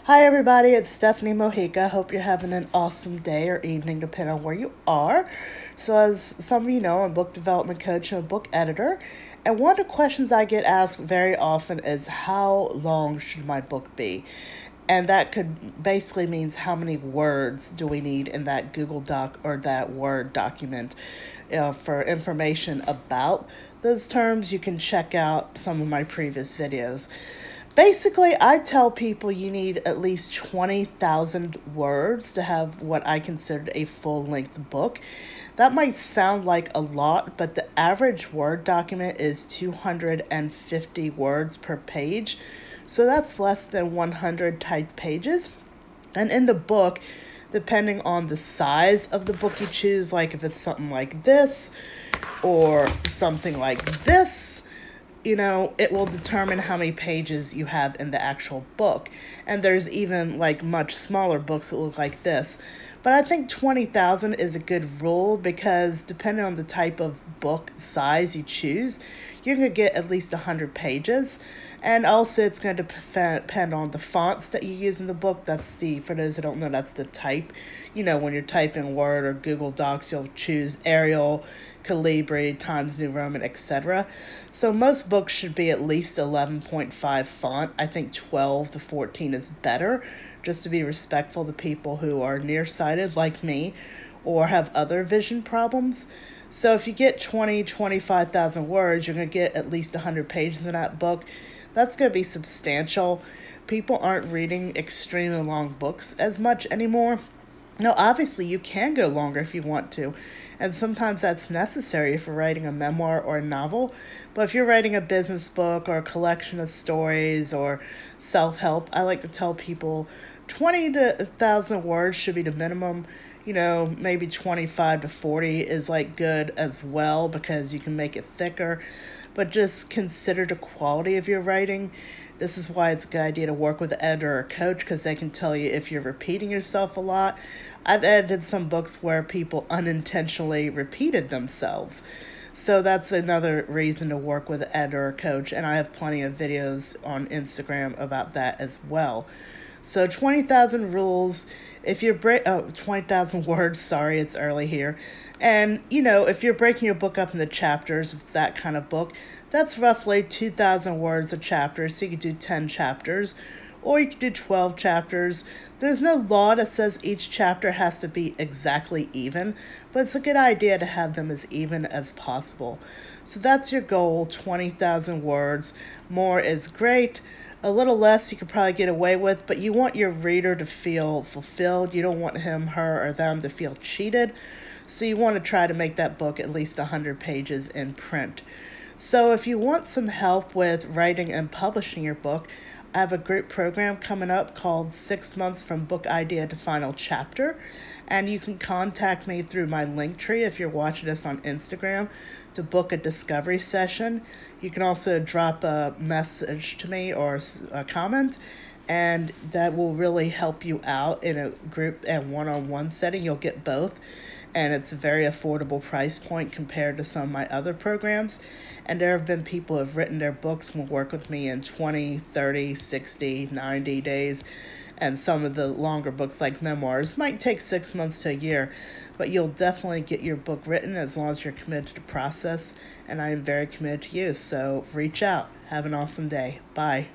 Hi, everybody. It's Stephanie Mojica. Hope you're having an awesome day or evening, depending on where you are. So, as some of you know, I'm a book development coach and a book editor. And one of the questions I get asked very often is how long should my book be? And that could basically means how many words do we need in that Google Doc or that Word document. For information about those terms, you can check out some of my previous videos. Basically, I tell people you need at least 20,000 words to have what I consider a full length book. That might sound like a lot, but the average Word document is 250 words per page. So that's less than 100 typed pages. And in the book, depending on the size of the book you choose, like if it's something like this or something like this, it will determine how many pages you have in the actual book. And there's even like much smaller books that look like this. But I think 20,000 is a good rule because depending on the type of book size you choose, you're going to get at least 100 pages. And also it's going to depend on the fonts that you use in the book. For those who don't know, that's the type. When you're typing Word or Google Docs, you'll choose Arial, Calibri, Times New Roman, etc. So most books should be at least 11.5 font. I think 12 to 14 is better, just to be respectful to people who are nearsighted like me or have other vision problems. So if you get 25,000 words, you're going to get at least 100 pages in that book. That's going to be substantial. People aren't reading extremely long books as much anymore. Now, obviously, you can go longer if you want to, and sometimes that's necessary if you're writing a memoir or a novel. But if you're writing a business book or a collection of stories or self-help, I like to tell people 20 to 1,000 words should be the minimum. Maybe 25 to 40 is like good as well because you can make it thicker. But just consider the quality of your writing. This is why it's a good idea to work with an editor or a coach because they can tell you if you're repeating yourself a lot. I've edited some books where people unintentionally repeated themselves. So that's another reason to work with an editor or coach. And I have plenty of videos on Instagram about that as well. So 20,000 rules. If you're 20,000 words, sorry, it's early here. And, if you're breaking your book up into chapters, if it's that kind of book, that's roughly 2,000 words a chapter. So you could do 10 chapters or you could do 12 chapters. There's no law that says each chapter has to be exactly even, but it's a good idea to have them as even as possible. So that's your goal, 20,000 words. More is great. A little less you could probably get away with, but you want your reader to feel fulfilled. You don't want him, her, or them to feel cheated. So you want to try to make that book at least 100 pages in print. So if you want some help with writing and publishing your book, I have a great program coming up called 6 Months from Book Idea to Final Chapter. And you can contact me through my link tree if you're watching this on Instagram to book a discovery session. You can also drop a message to me or a comment, and that will really help you out in a group and one-on-one setting. You'll get both, and it's a very affordable price point compared to some of my other programs. And there have been people who have written their books will work with me in 20, 30, 60, 90 days. And some of the longer books like memoirs might take 6 months to a year, but you'll definitely get your book written as long as you're committed to the process. And I am very committed to you. So reach out. Have an awesome day. Bye.